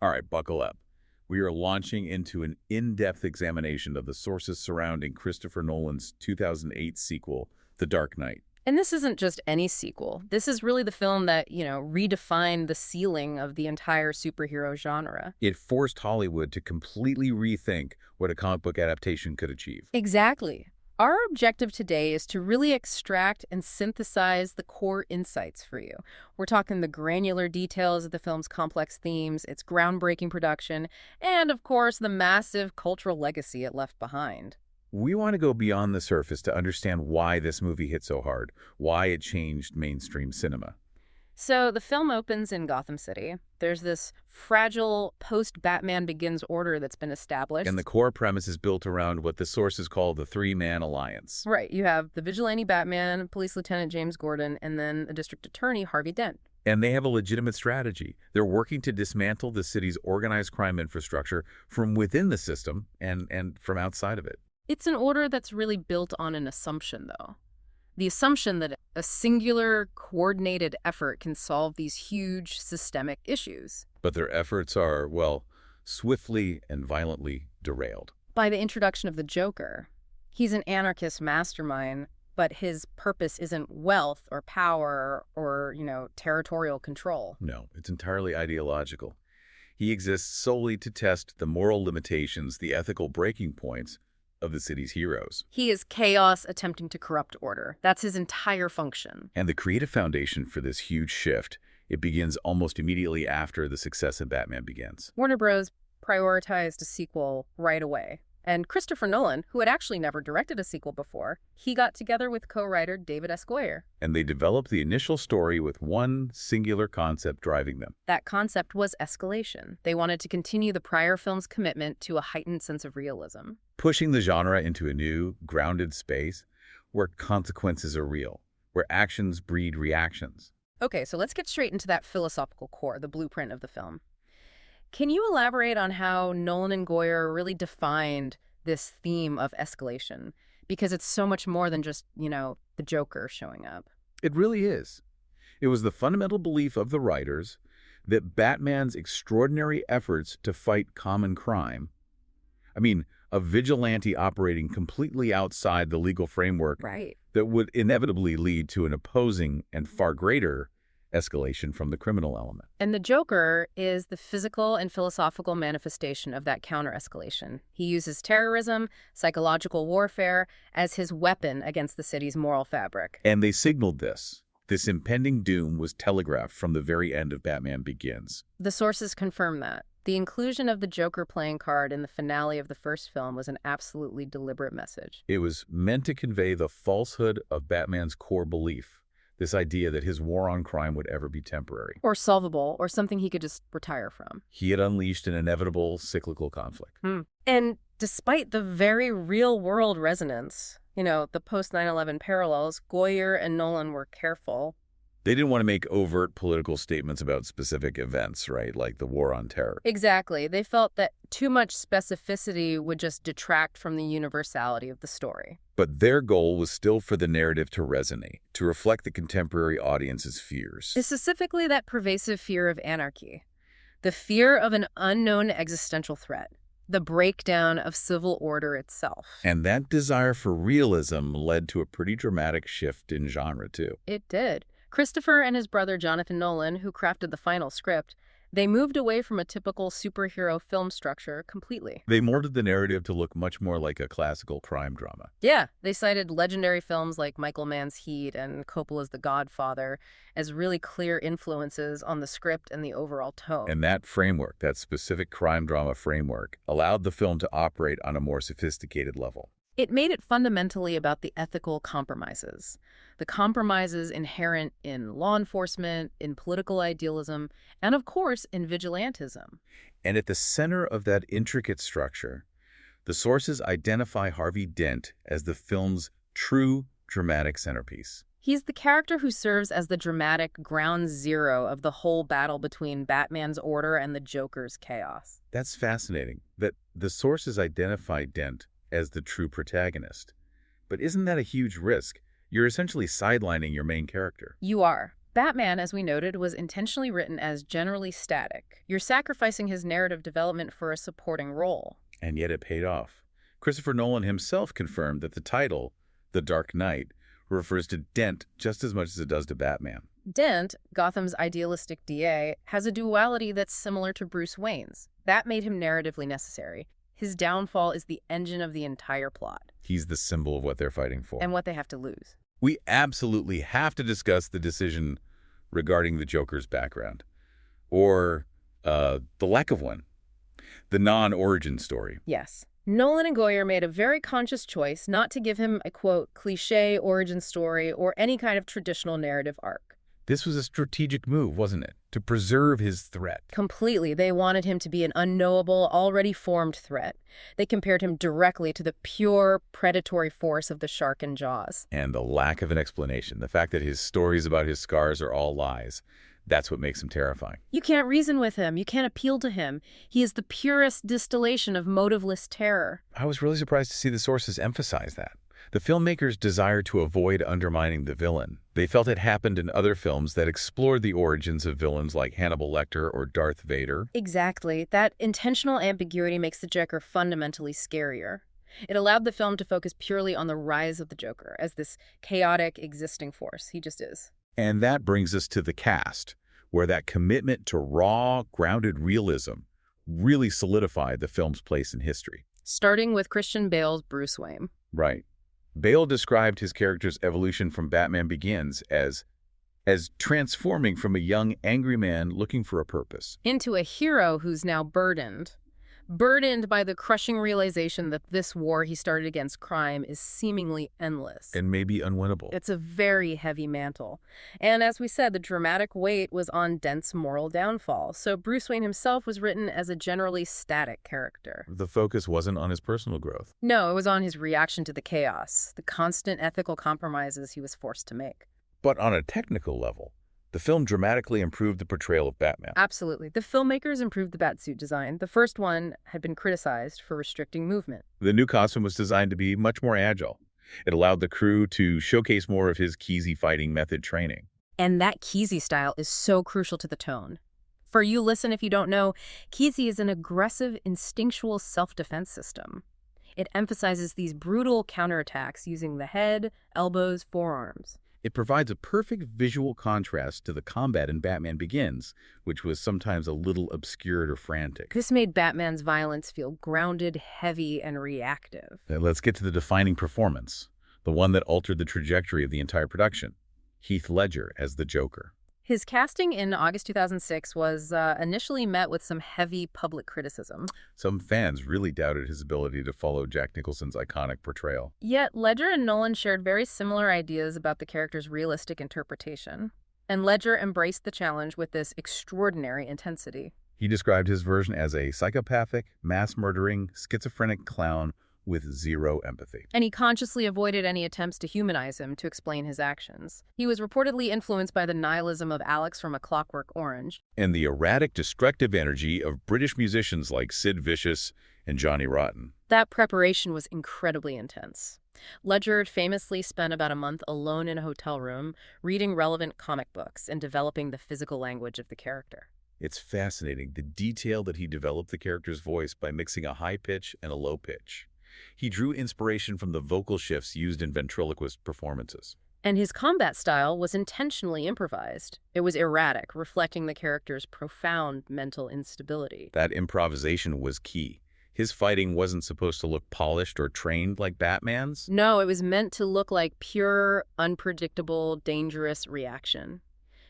All right, buckle up. We are launching into an in-depth examination of the sources surrounding Christopher Nolan's 2008 sequel, The Dark Knight. And this isn't just any sequel. This is really the film that, redefined the ceiling of the entire superhero genre. It forced Hollywood to completely rethink what a comic book adaptation could achieve. Exactly. Our objective today is to really extract and synthesize the core insights for you. We're talking the granular details of the film's complex themes, its groundbreaking production, and, of course, the massive cultural legacy it left behind. We want to go beyond the surface to understand why this movie hit so hard, why it changed mainstream cinema. So the film opens in Gotham City. There's this fragile post-Batman Begins order that's been established. And the core premise is built around what the sources call the three-man alliance. Right, you have the vigilante Batman, Police Lieutenant James Gordon, and then the District Attorney Harvey Dent. And they have a legitimate strategy. They're working to dismantle the city's organized crime infrastructure from within the system and from outside of it. It's an order that's really built on an assumption, though. The assumption that a singular, coordinated effort can solve these huge systemic issues. But their efforts are, well, swiftly and violently derailed. By the introduction of the Joker, he's an anarchist mastermind, but his purpose isn't wealth or power or, territorial control. No, it's entirely ideological. He exists solely to test the moral limitations, the ethical breaking points of the city's heroes. He is chaos attempting to corrupt order. That's his entire function. And the creative foundation for this huge shift, it begins almost immediately after the success of Batman Begins. Warner Bros. Prioritized a sequel right away. And Christopher Nolan, who had actually never directed a sequel before, he got together with co-writer David S. Goyer. And they developed the initial story with one singular concept driving them. That concept was escalation. They wanted to continue the prior film's commitment to a heightened sense of realism. Pushing the genre into a new, grounded space where consequences are real, where actions breed reactions. Okay, so let's get straight into that philosophical core, the blueprint of the film. Can you elaborate on how Nolan and Goyer really defined this theme of escalation? Because it's so much more than just, the Joker showing up. It really is. It was the fundamental belief of the writers that Batman's extraordinary efforts to fight common crime, a vigilante operating completely outside the legal framework Right. that would inevitably lead to an opposing and far greater escalation from the criminal element. And the Joker is the physical and philosophical manifestation of that counter-escalation. He uses terrorism, psychological warfare, as his weapon against the city's moral fabric. And they signaled this. This impending doom was telegraphed from the very end of Batman Begins. The sources confirm that. The inclusion of the Joker playing card in the finale of the first film was an absolutely deliberate message. It was meant to convey the falsehood of Batman's core belief. This idea that his war on crime would ever be temporary. Or solvable, or something he could just retire from. He had unleashed an inevitable cyclical conflict. And despite the very real-world resonance, the post-9/11 parallels, Goyer and Nolan were careful. They didn't want to make overt political statements about specific events, right? Like the war on terror. Exactly. They felt that too much specificity would just detract from the universality of the story. But their goal was still for the narrative to resonate, to reflect the contemporary audience's fears. Specifically that pervasive fear of anarchy, the fear of an unknown existential threat, the breakdown of civil order itself. And that desire for realism led to a pretty dramatic shift in genre, too. It did. Christopher and his brother Jonathan Nolan, who crafted the final script, they moved away from a typical superhero film structure completely. They molded the narrative to look much more like a classical crime drama. Yeah, they cited legendary films like Michael Mann's Heat and Coppola's The Godfather as really clear influences on the script and the overall tone. And that framework, that specific crime drama framework, allowed the film to operate on a more sophisticated level. It made it fundamentally about the ethical compromises. The compromises inherent in law enforcement, in political idealism, and of course in vigilantism. And at the center of that intricate structure, the sources identify Harvey Dent as the film's true dramatic centerpiece. He's the character who serves as the dramatic ground zero of the whole battle between Batman's order and the Joker's chaos. That's fascinating, that the sources identify Dent as the true protagonist. But isn't that a huge risk? You're essentially sidelining your main character. You are. Batman, as we noted, was intentionally written as generally static. You're sacrificing his narrative development for a supporting role. And yet it paid off. Christopher Nolan himself confirmed that the title, The Dark Knight, refers to Dent just as much as it does to Batman. Dent, Gotham's idealistic DA, has a duality that's similar to Bruce Wayne's. That made him narratively necessary. His downfall is the engine of the entire plot. He's the symbol of what they're fighting for. And what they have to lose. We absolutely have to discuss the decision regarding the Joker's background. Or the lack of one. The non-origin story. Yes. Nolan and Goyer made a very conscious choice not to give him a, quote, cliché origin story or any kind of traditional narrative arc. This was a strategic move, wasn't it? To preserve his threat. Completely. They wanted him to be an unknowable, already formed threat. They compared him directly to the pure, predatory force of the shark in Jaws. And the lack of an explanation. The fact that his stories about his scars are all lies. That's what makes him terrifying. You can't reason with him. You can't appeal to him. He is the purest distillation of motiveless terror. I was really surprised to see the sources emphasize that. The filmmakers desired to avoid undermining the villain. They felt it happened in other films that explored the origins of villains like Hannibal Lecter or Darth Vader. Exactly. That intentional ambiguity makes the Joker fundamentally scarier. It allowed the film to focus purely on the rise of the Joker as this chaotic, existing force. He just is. And that brings us to the cast, where that commitment to raw, grounded realism really solidified the film's place in history. Starting with Christian Bale's Bruce Wayne. Right. Bale described his character's evolution from Batman Begins as transforming from a young, angry man looking for a purpose. Into a hero who's now burdened by the crushing realization that this war he started against crime is seemingly endless. And maybe unwinnable. It's a very heavy mantle. And as we said, the dramatic weight was on Dent's moral downfall. So Bruce Wayne himself was written as a generally static character. The focus wasn't on his personal growth. No, it was on his reaction to the chaos, the constant ethical compromises he was forced to make. But on a technical level, the film dramatically improved the portrayal of Batman. Absolutely. The filmmakers improved the Batsuit design. The first one had been criticized for restricting movement. The new costume was designed to be much more agile. It allowed the crew to showcase more of his Kesey fighting method training. And that Kesey style is so crucial to the tone. For you listen if you don't know, Kesey is an aggressive, instinctual self-defense system. It emphasizes these brutal counterattacks using the head, elbows, forearms. It provides a perfect visual contrast to the combat in Batman Begins, which was sometimes a little obscured or frantic. This made Batman's violence feel grounded, heavy, and reactive. Now, let's get to the defining performance, the one that altered the trajectory of the entire production. Heath Ledger as the Joker. His casting in August 2006 was initially met with some heavy public criticism. Some fans really doubted his ability to follow Jack Nicholson's iconic portrayal. Yet Ledger and Nolan shared very similar ideas about the character's realistic interpretation. And Ledger embraced the challenge with this extraordinary intensity. He described his version as a psychopathic, mass-murdering, schizophrenic clown with zero empathy. And he consciously avoided any attempts to humanize him to explain his actions. He was reportedly influenced by the nihilism of Alex from A Clockwork Orange. And the erratic, destructive energy of British musicians like Sid Vicious and Johnny Rotten. That preparation was incredibly intense. Ledger famously spent about a month alone in a hotel room, reading relevant comic books and developing the physical language of the character. It's fascinating, the detail that he developed the character's voice by mixing a high pitch and a low pitch. He drew inspiration from the vocal shifts used in ventriloquist performances. And his combat style was intentionally improvised. It was erratic, reflecting the character's profound mental instability. That improvisation was key. His fighting wasn't supposed to look polished or trained like Batman's. No, it was meant to look like pure, unpredictable, dangerous reaction.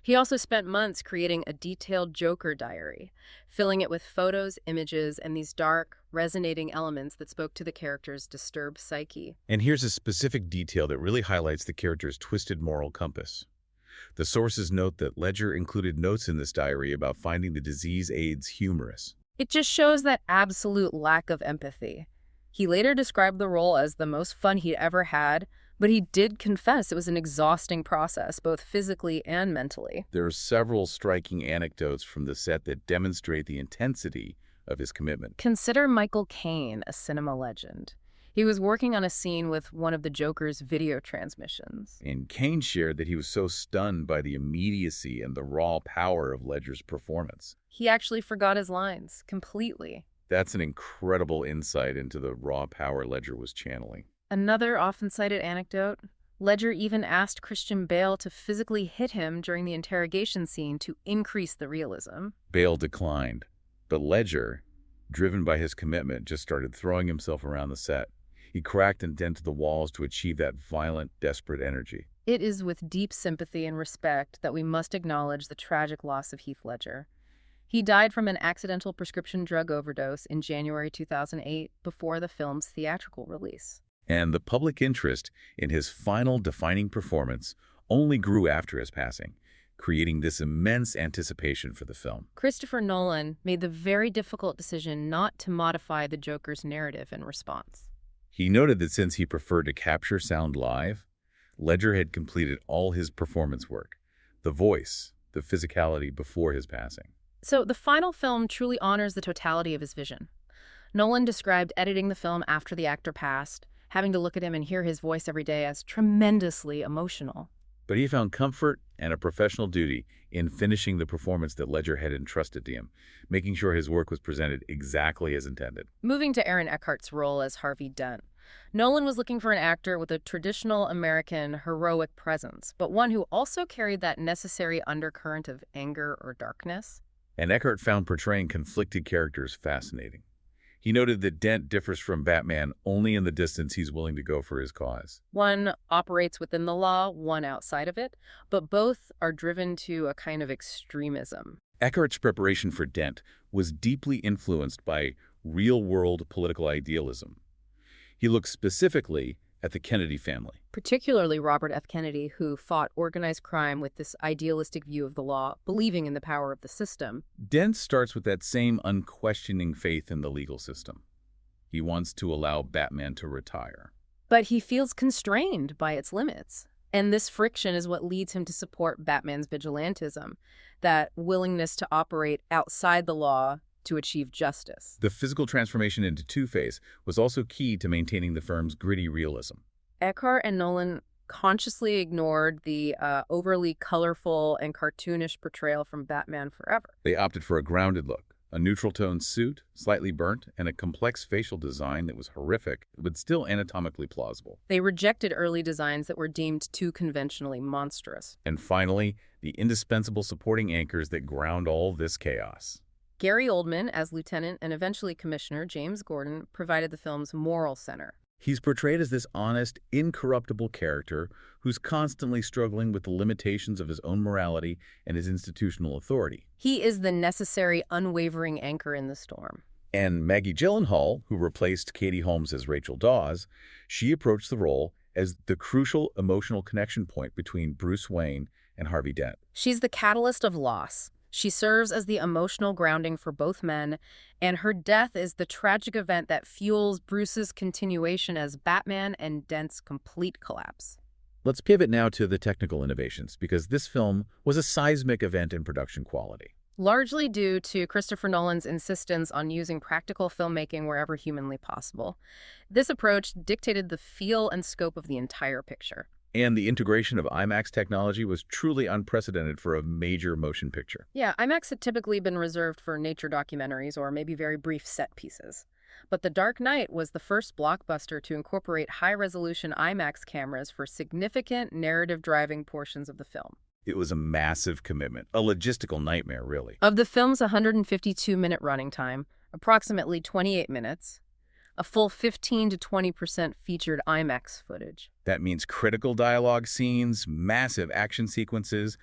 He also spent months creating a detailed Joker diary, filling it with photos, images, and these dark, resonating elements that spoke to the character's disturbed psyche. And here's a specific detail that really highlights the character's twisted moral compass. The sources note that Ledger included notes in this diary about finding the disease AIDS humorous. It just shows that absolute lack of empathy. He later described the role as the most fun he'd ever had, but he did confess it was an exhausting process, both physically and mentally. There are several striking anecdotes from the set that demonstrate the intensity of his commitment. Consider Michael Caine, a cinema legend. He was working on a scene with one of the Joker's video transmissions. And Kane shared that he was so stunned by the immediacy and the raw power of Ledger's performance. He actually forgot his lines completely. That's an incredible insight into the raw power Ledger was channeling. Another often cited anecdote, Ledger even asked Christian Bale to physically hit him during the interrogation scene to increase the realism. Bale declined, but Ledger, driven by his commitment, just started throwing himself around the set. He cracked and dented the walls to achieve that violent, desperate energy. It is with deep sympathy and respect that we must acknowledge the tragic loss of Heath Ledger. He died from an accidental prescription drug overdose in January 2008 before the film's theatrical release. And the public interest in his final defining performance only grew after his passing, creating this immense anticipation for the film. Christopher Nolan made the very difficult decision not to modify the Joker's narrative in response. He noted that since he preferred to capture sound live, Ledger had completed all his performance work, the voice, the physicality before his passing. So the final film truly honors the totality of his vision. Nolan described editing the film after the actor passed, having to look at him and hear his voice every day as tremendously emotional. But he found comfort and a professional duty in finishing the performance that Ledger had entrusted to him, making sure his work was presented exactly as intended. Moving to Aaron Eckhart's role as Harvey Dent, Nolan was looking for an actor with a traditional American heroic presence, but one who also carried that necessary undercurrent of anger or darkness. And Eckhart found portraying conflicted characters fascinating. He noted that Dent differs from Batman only in the distance he's willing to go for his cause. One operates within the law, one outside of it, but both are driven to a kind of extremism. Eckhart's preparation for Dent was deeply influenced by real-world political idealism. He looked specifically at the Kennedy family. Particularly Robert F. Kennedy, who fought organized crime with this idealistic view of the law, believing in the power of the system. Dent starts with that same unquestioning faith in the legal system. He wants to allow Batman to retire. But he feels constrained by its limits. And this friction is what leads him to support Batman's vigilantism, that willingness to operate outside the law to achieve justice. The physical transformation into Two-Face was also key to maintaining the firm's gritty realism. Eckhart and Nolan consciously ignored the overly colorful and cartoonish portrayal from Batman Forever. They opted for a grounded look, a neutral-toned suit, slightly burnt, and a complex facial design that was horrific, but still anatomically plausible. They rejected early designs that were deemed too conventionally monstrous. And finally, the indispensable supporting anchors that ground all this chaos. Gary Oldman, as Lieutenant and eventually Commissioner James Gordon, provided the film's moral center. He's portrayed as this honest, incorruptible character who's constantly struggling with the limitations of his own morality and his institutional authority. He is the necessary, unwavering anchor in the storm. And Maggie Gyllenhaal, who replaced Katie Holmes as Rachel Dawes, she approached the role as the crucial emotional connection point between Bruce Wayne and Harvey Dent. She's the catalyst of loss. She serves as the emotional grounding for both men, and her death is the tragic event that fuels Bruce's continuation as Batman and Dent's complete collapse. Let's pivot now to the technical innovations, because this film was a seismic event in production quality. Largely due to Christopher Nolan's insistence on using practical filmmaking wherever humanly possible. This approach dictated the feel and scope of the entire picture. And the integration of IMAX technology was truly unprecedented for a major motion picture. Yeah, IMAX had typically been reserved for nature documentaries or maybe very brief set pieces. But The Dark Knight was the first blockbuster to incorporate high-resolution IMAX cameras for significant narrative-driving portions of the film. It was a massive commitment, a logistical nightmare, really. Of the film's 152-minute running time, approximately 28 minutes, a full 15 to 20% featured IMAX footage. That means critical dialogue scenes, massive action sequences,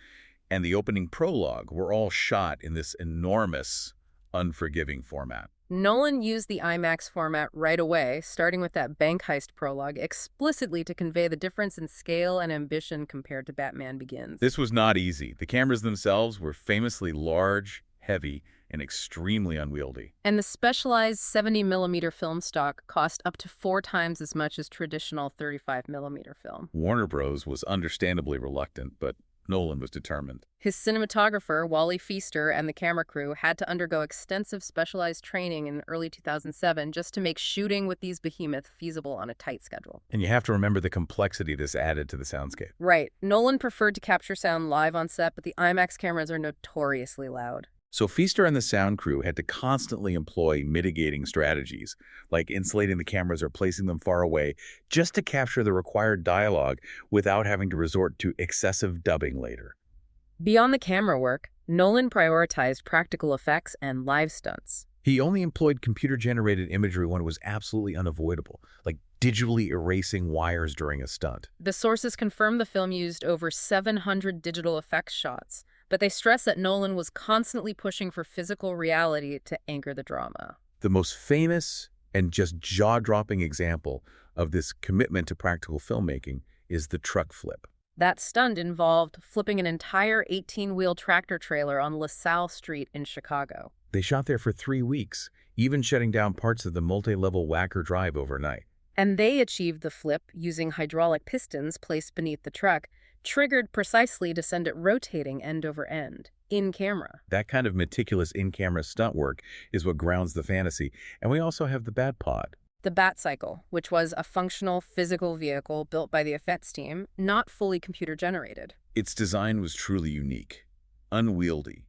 and the opening prologue were all shot in this enormous, unforgiving format. Nolan used the IMAX format right away, starting with that bank heist prologue, explicitly to convey the difference in scale and ambition compared to Batman Begins. This was not easy. The cameras themselves were famously large, heavy, and extremely unwieldy. And the specialized 70mm film stock cost up to 4 times as much as traditional 35mm film. Warner Bros. Was understandably reluctant, but Nolan was determined. His cinematographer, Wally Feaster, and the camera crew had to undergo extensive specialized training in early 2007 just to make shooting with these behemoths feasible on a tight schedule. And you have to remember the complexity this added to the soundscape. Right. Nolan preferred to capture sound live on set, but the IMAX cameras are notoriously loud. So Feaster and the sound crew had to constantly employ mitigating strategies, like insulating the cameras or placing them far away, just to capture the required dialogue without having to resort to excessive dubbing later. Beyond the camera work, Nolan prioritized practical effects and live stunts. He only employed computer-generated imagery when it was absolutely unavoidable, like digitally erasing wires during a stunt. The sources confirm the film used over 700 digital effects shots, but they stress that Nolan was constantly pushing for physical reality to anchor the drama. The most famous and just jaw-dropping example of this commitment to practical filmmaking is the truck flip. That stunt involved flipping an entire 18-wheel tractor trailer on LaSalle Street in Chicago. They shot there for 3 weeks, even shutting down parts of the multi-level Wacker Drive overnight. And they achieved the flip using hydraulic pistons placed beneath the truck, triggered precisely to send it rotating end over end, in camera. That kind of meticulous in-camera stunt work is what grounds the fantasy. And we also have the Bat Pod. The Batcycle, which was a functional physical vehicle built by the effects team, not fully computer-generated. Its design was truly unique, unwieldy,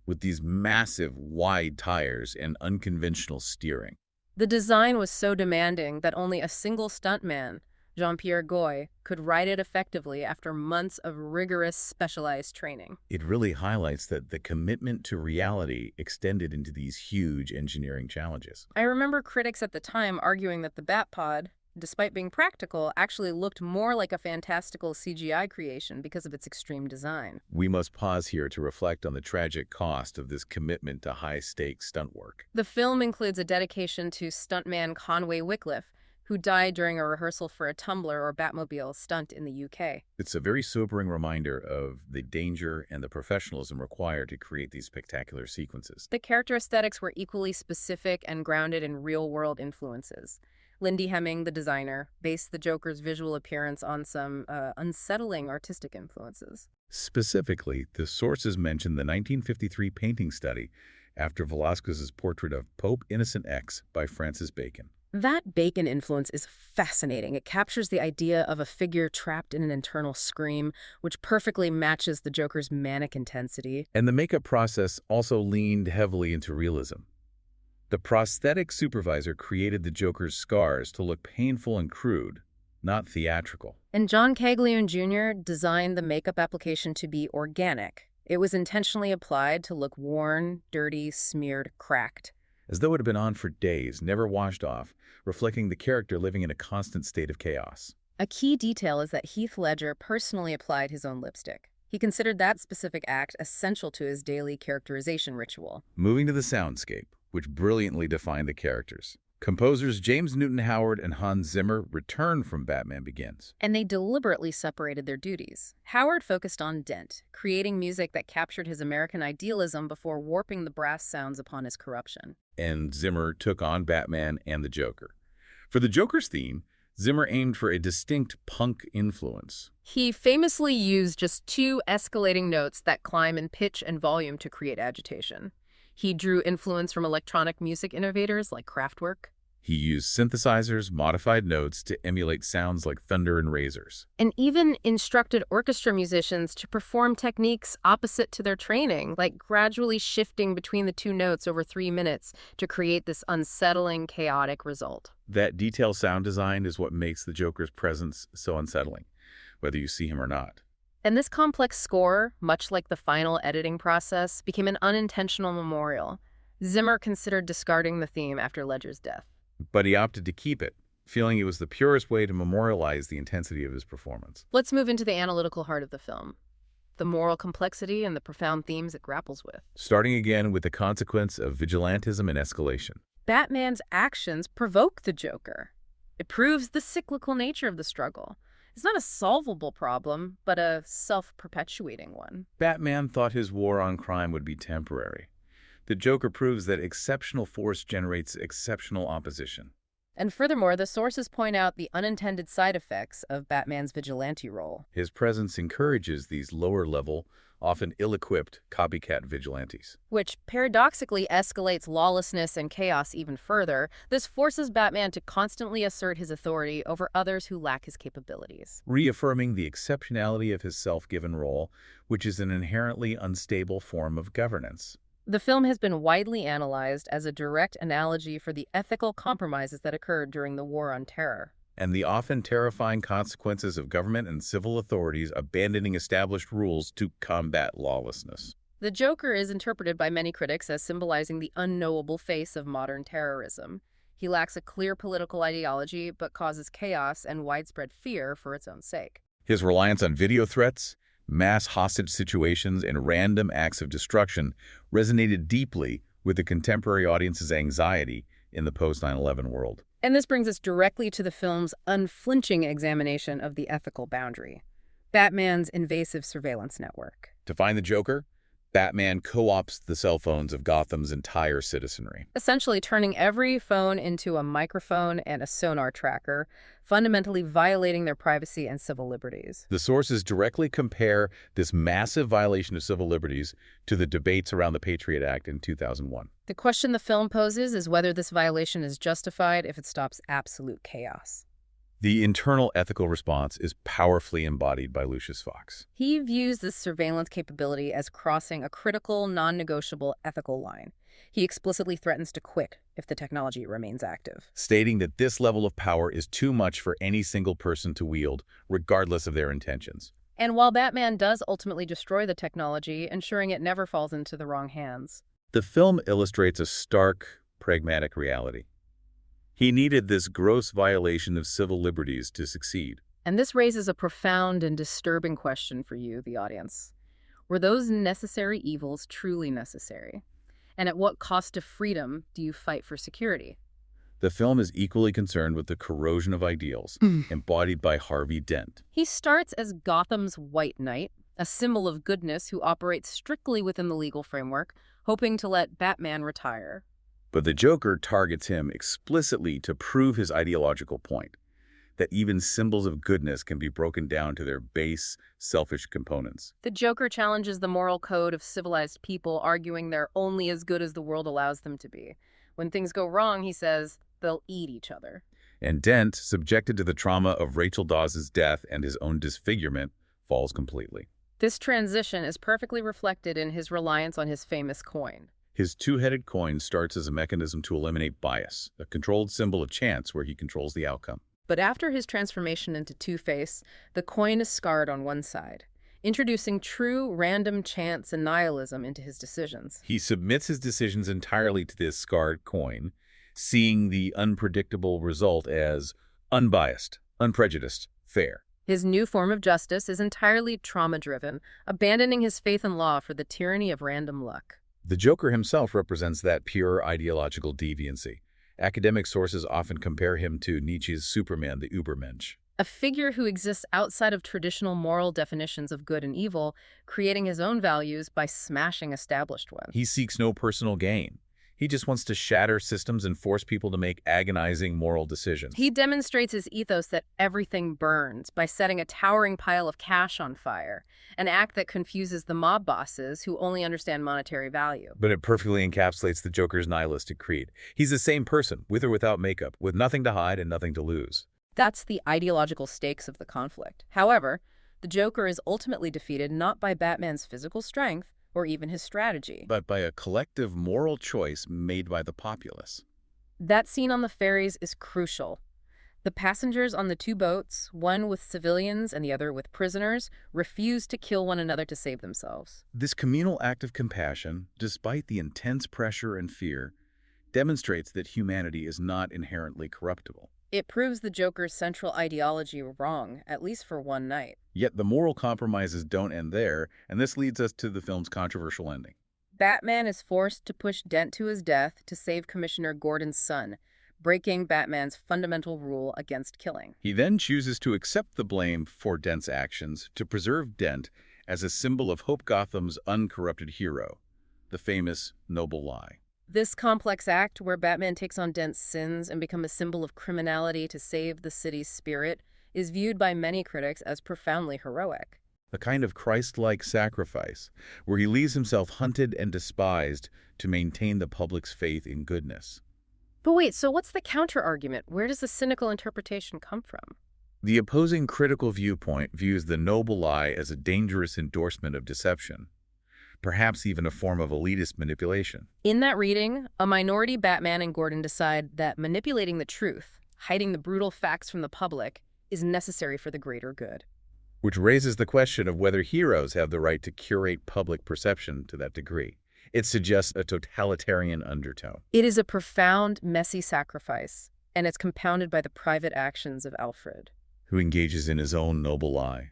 with these massive, wide tires and unconventional steering. The design was so demanding that only a single stuntman, Jean-Pierre Goy, could ride it effectively after months of rigorous specialized training. It really highlights that the commitment to reality extended into these huge engineering challenges. I remember critics at the time arguing that the Batpod, despite being practical, actually looked more like a fantastical CGI creation because of its extreme design. We must pause here to reflect on the tragic cost of this commitment to high-stakes stunt work. The film includes a dedication to stuntman Conway Wycliffe, who died during a rehearsal for a Tumbler or Batmobile stunt in the UK. It's a very sobering reminder of the danger and the professionalism required to create these spectacular sequences. The character aesthetics were equally specific and grounded in real-world influences. Lindy Hemming, the designer, based the Joker's visual appearance on some unsettling artistic influences. Specifically, the sources mention the 1953 painting study after Velázquez's portrait of Pope Innocent X by Francis Bacon. That Bacon influence is fascinating. It captures the idea of a figure trapped in an internal scream, which perfectly matches the Joker's manic intensity. And the makeup process also leaned heavily into realism. The prosthetic supervisor created the Joker's scars to look painful and crude, not theatrical. And John Caglione Jr. designed the makeup application to be organic. It was intentionally applied to look worn, dirty, smeared, cracked. As though it had been on for days, never washed off, reflecting the character living in a constant state of chaos. A key detail is that Heath Ledger personally applied his own lipstick. He considered that specific act essential to his daily characterization ritual. Moving to the soundscape, which brilliantly defined the characters. Composers James Newton Howard and Hans Zimmer returned from Batman Begins. And they deliberately separated their duties. Howard focused on Dent, creating music that captured his American idealism before warping the brass sounds upon his corruption. And Zimmer took on Batman and the Joker. For the Joker's theme, Zimmer aimed for a distinct punk influence. He famously used just 2 escalating notes that climb in pitch and volume to create agitation. He drew influence from electronic music innovators like Kraftwerk. He used synthesizers, modified notes to emulate sounds like thunder and razors. And even instructed orchestra musicians to perform techniques opposite to their training, like gradually shifting between the 2 notes over 3 minutes to create this unsettling, chaotic result. That detailed sound design is what makes the Joker's presence so unsettling, whether you see him or not. And this complex score, much like the final editing process, became an unintentional memorial. Zimmer considered discarding the theme after Ledger's death. But he opted to keep it, feeling it was the purest way to memorialize the intensity of his performance. Let's move into the analytical heart of the film, the moral complexity and the profound themes it grapples with. Starting again with the consequence of vigilantism and escalation. Batman's actions provoke the Joker. It proves the cyclical nature of the struggle. It's not a solvable problem, but a self-perpetuating one. Batman thought his war on crime would be temporary. The Joker proves that exceptional force generates exceptional opposition. And furthermore, the sources point out the unintended side effects of Batman's vigilante role, His presence encourages these lower-level, often ill-equipped copycat vigilantes. which paradoxically escalates lawlessness and chaos even further. This forces Batman to constantly assert his authority over others who lack his capabilities. Reaffirming the exceptionality of his self-given role, which is an inherently unstable form of governance. The film has been widely analyzed as a direct analogy for the ethical compromises that occurred during the War on Terror. And the often terrifying consequences of government and civil authorities abandoning established rules to combat lawlessness. The Joker is interpreted by many critics as symbolizing the unknowable face of modern terrorism. He lacks a clear political ideology, but causes chaos and widespread fear for its own sake. His reliance on video threats, mass hostage situations, and random acts of destruction resonated deeply with the contemporary audience's anxiety in the post-9/11 world. And this brings us directly to the film's unflinching examination of the ethical boundary, Batman's invasive surveillance network. To find the Joker, Batman co-opts the cell phones of Gotham's entire citizenry. Essentially turning every phone into a microphone and a sonar tracker, fundamentally violating their privacy and civil liberties. The sources directly compare this massive violation of civil liberties to the debates around the Patriot Act in 2001. The question the film poses is whether this violation is justified if it stops absolute chaos. The internal ethical response is powerfully embodied by Lucius Fox. He views this surveillance capability as crossing a critical, non-negotiable ethical line. He explicitly threatens to quit if the technology remains active, Stating that this level of power is too much for any single person to wield, regardless of their intentions. And while Batman does ultimately destroy the technology, ensuring it never falls into the wrong hands, The film illustrates a stark, pragmatic reality. He needed this gross violation of civil liberties to succeed. and this raises a profound and disturbing question for you, the audience. Were those necessary evils truly necessary? And at what cost of freedom do you fight for security? The film is equally concerned with the corrosion of ideals embodied by Harvey Dent. He starts as Gotham's White Knight, a symbol of goodness who operates strictly within the legal framework, hoping to let Batman retire. But the Joker targets him explicitly to prove his ideological point, that even symbols of goodness can be broken down to their base, selfish components. The Joker challenges the moral code of civilized people, arguing they're only as good as the world allows them to be. When things go wrong, he says, they'll eat each other. And Dent, subjected to the trauma of Rachel Dawes' death and his own disfigurement, falls completely. This transition is perfectly reflected in his reliance on his famous coin. His two-headed coin starts as a mechanism to eliminate bias, a controlled symbol of chance where he controls the outcome. But after his transformation into Two-Face, the coin is scarred on one side, introducing true random chance and nihilism into his decisions. He submits his decisions entirely to this scarred coin, seeing the unpredictable result as unbiased, unprejudiced, fair. His new form of justice is entirely trauma-driven, abandoning his faith in law for the tyranny of random luck. The Joker himself represents that pure ideological deviancy. Academic sources often compare him to Nietzsche's Superman, the Übermensch. A figure who exists outside of traditional moral definitions of good and evil, creating his own values by smashing established ones. He seeks no personal gain. He just wants to shatter systems and force people to make agonizing moral decisions. He demonstrates his ethos that everything burns by setting a towering pile of cash on fire, an act that confuses the mob bosses who only understand monetary value. But it perfectly encapsulates the Joker's nihilistic creed. He's the same person, with or without makeup, with nothing to hide and nothing to lose. That's the ideological stakes of the conflict. However, the Joker is ultimately defeated not by Batman's physical strength or even his strategy, But by a collective moral choice made by the populace. that scene on the ferries is crucial. The passengers on the two boats, one with civilians and the other with prisoners, refuse to kill one another to save themselves. This communal act of compassion, despite the intense pressure and fear, demonstrates that humanity is not inherently corruptible. It proves the Joker's central ideology wrong, at least for one night. Yet the moral compromises don't end there, and this leads us to the film's controversial ending. Batman is forced to push Dent to his death to save Commissioner Gordon's son, breaking Batman's fundamental rule against killing. He then chooses to accept the blame for Dent's actions to preserve Dent as a symbol of Hope Gotham's uncorrupted hero, the famous noble lie. This complex act, where Batman takes on dense sins and becomes a symbol of criminality to save the city's spirit, is viewed by many critics as profoundly heroic. A kind of Christ-like sacrifice, where he leaves himself hunted and despised to maintain the public's faith in goodness. But wait, so what's the counter-argument? Where does the cynical interpretation come from? The opposing critical viewpoint views the noble lie as a dangerous endorsement of deception, perhaps even a form of elitist manipulation. In that reading, a minority Batman and Gordon decide that manipulating the truth, hiding the brutal facts from the public, is necessary for the greater good. Which raises the question of whether heroes have the right to curate public perception to that degree. It suggests a totalitarian undertone. It is a profound, messy sacrifice, and it's compounded by the private actions of Alfred, Who engages in his own noble lie.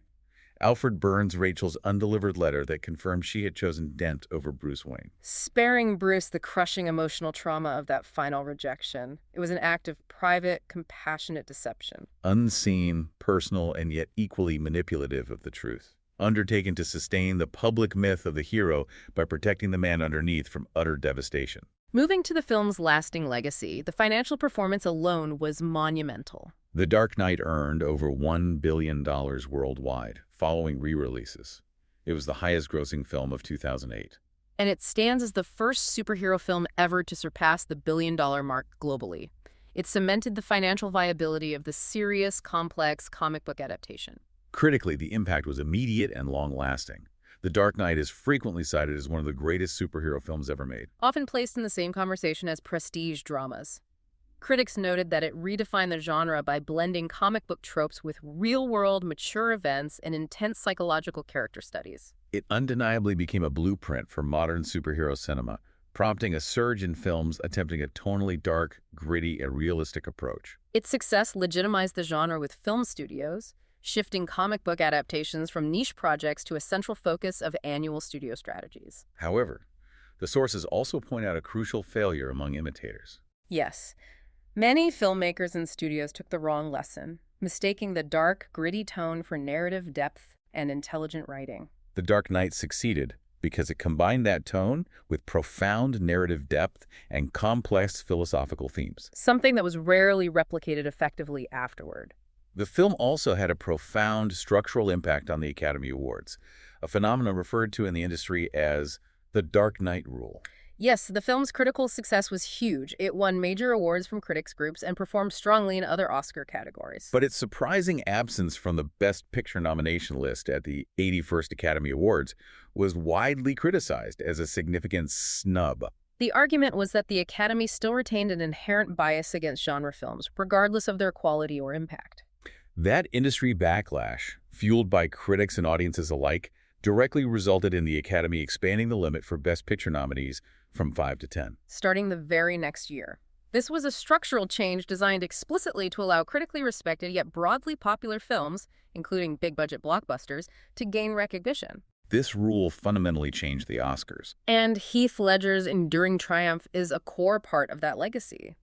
Alfred burns Rachel's undelivered letter that confirmed she had chosen Dent over Bruce Wayne. sparing Bruce the crushing emotional trauma of that final rejection. It was an act of private, compassionate deception. Unseen, personal, and yet equally manipulative of the truth. Undertaken to sustain the public myth of the hero by protecting the man underneath from utter devastation. Moving to the film's lasting legacy, the financial performance alone was monumental. The Dark Knight earned over $1 billion worldwide, following re-releases. It was the highest-grossing film of 2008. And it stands as the first superhero film ever to surpass the billion-dollar mark globally. It cemented the financial viability of the serious, complex comic book adaptation. Critically, the impact was immediate and long-lasting. The Dark Knight is frequently cited as one of the greatest superhero films ever made. Often placed in the same conversation as prestige dramas. Critics noted that it redefined the genre by blending comic book tropes with real-world, mature events and intense psychological character studies. It undeniably became a blueprint for modern superhero cinema, prompting a surge in films attempting a tonally dark, gritty, and realistic approach. Its success legitimized the genre with film studios, shifting comic book adaptations from niche projects to a central focus of annual studio strategies. However, the sources also point out a crucial failure among imitators. Yes, many filmmakers and studios took the wrong lesson, mistaking the dark, gritty tone for narrative depth and intelligent writing. The Dark Knight succeeded because it combined that tone with profound narrative depth and complex philosophical themes. Something that was rarely replicated effectively afterward. The film also had a profound structural impact on the Academy Awards, a phenomenon referred to in the industry as the Dark Knight rule. Yes, the film's critical success was huge. It won major awards from critics groups and performed strongly in other Oscar categories. But its surprising absence from the Best Picture nomination list at the 81st Academy Awards was widely criticized as a significant snub. The argument was that the Academy still retained an inherent bias against genre films, regardless of their quality or impact. That industry backlash, fueled by critics and audiences alike, directly resulted in the Academy expanding the limit for Best Picture nominees from 5 to 10. Starting the very next year. This was a structural change designed explicitly to allow critically respected yet broadly popular films, including big-budget blockbusters, to gain recognition. This rule fundamentally changed the Oscars. And Heath Ledger's enduring triumph is a core part of that legacy.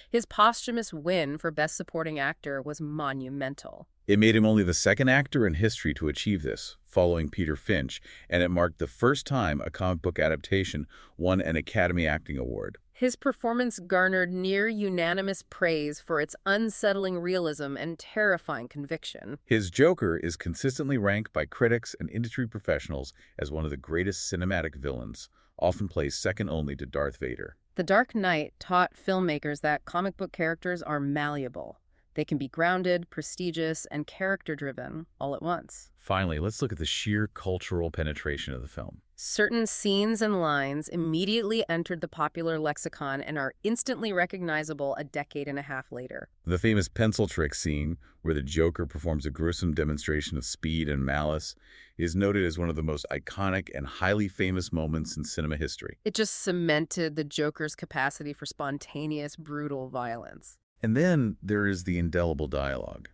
His posthumous win for Best Supporting Actor was monumental. It made him only the second actor in history to achieve this, following Peter Finch, and it marked the first time a comic book adaptation won an Academy Acting Award. His performance garnered near-unanimous praise for its unsettling realism and terrifying conviction. His Joker is consistently ranked by critics and industry professionals as one of the greatest cinematic villains, often placed second only to Darth Vader. The Dark Knight taught filmmakers that comic book characters are malleable. They can be grounded, prestigious, and character-driven all at once. Finally, let's look at the sheer cultural penetration of the film. Certain scenes and lines immediately entered the popular lexicon and are instantly recognizable a decade and a half later. The famous pencil trick scene, where the Joker performs a gruesome demonstration of speed and malice, is noted as one of the most iconic and highly famous moments in cinema history. It just cemented the Joker's capacity for spontaneous, brutal violence. And then there is the indelible dialogue.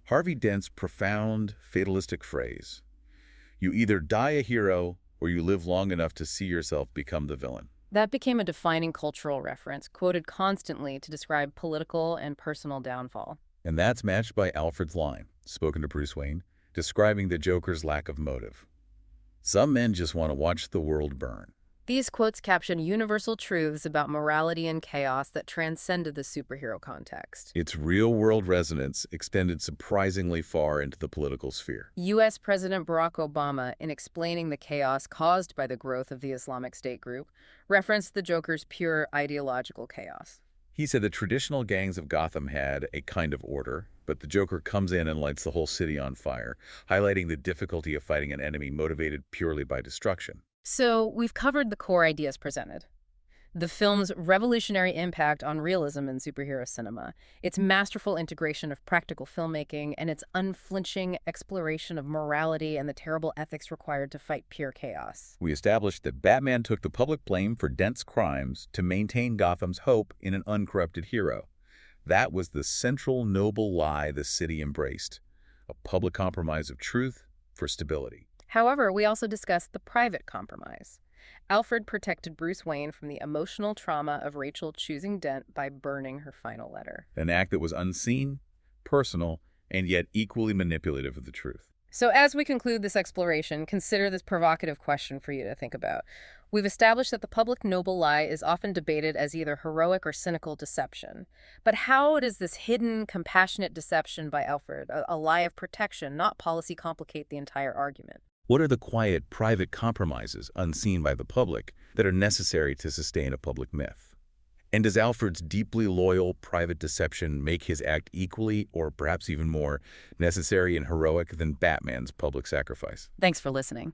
Harvey Dent's profound, fatalistic phrase, "You either die a hero or you live long enough to see yourself become the villain." That became a defining cultural reference, quoted constantly to describe political and personal downfall. And that's matched by Alfred's line, spoken to Bruce Wayne, describing the Joker's lack of motive. "Some men just want to watch the world burn." These quotes caption universal truths about morality and chaos that transcended the superhero context. Its real-world resonance extended surprisingly far into the political sphere. U.S. President Barack Obama, in explaining the chaos caused by the growth of the Islamic State group, referenced the Joker's pure ideological chaos. He said the traditional gangs of Gotham had a kind of order, but the Joker comes in and lights the whole city on fire, highlighting the difficulty of fighting an enemy motivated purely by destruction. So, we've covered the core ideas presented. The film's revolutionary impact on realism in superhero cinema, its masterful integration of practical filmmaking, and its unflinching exploration of morality and the terrible ethics required to fight pure chaos. We established that Batman took the public blame for dense crimes to maintain Gotham's hope in an uncorrupted hero. That was the central noble lie the city embraced, a public compromise of truth for stability. However, we also discussed the private compromise. Alfred protected Bruce Wayne from the emotional trauma of Rachel choosing Dent by burning her final letter. An act that was unseen, personal, and yet equally manipulative of the truth. So as we conclude this exploration, consider this provocative question for you to think about. We've established that the public noble lie is often debated as either heroic or cynical deception. But how does this hidden, compassionate deception by Alfred, a lie of protection, not policy, complicate the entire argument? What are the quiet, private compromises unseen by the public that are necessary to sustain a public myth? And does Alfred's deeply loyal private deception make his act equally, or perhaps even more, necessary and heroic than Batman's public sacrifice? Thanks for listening.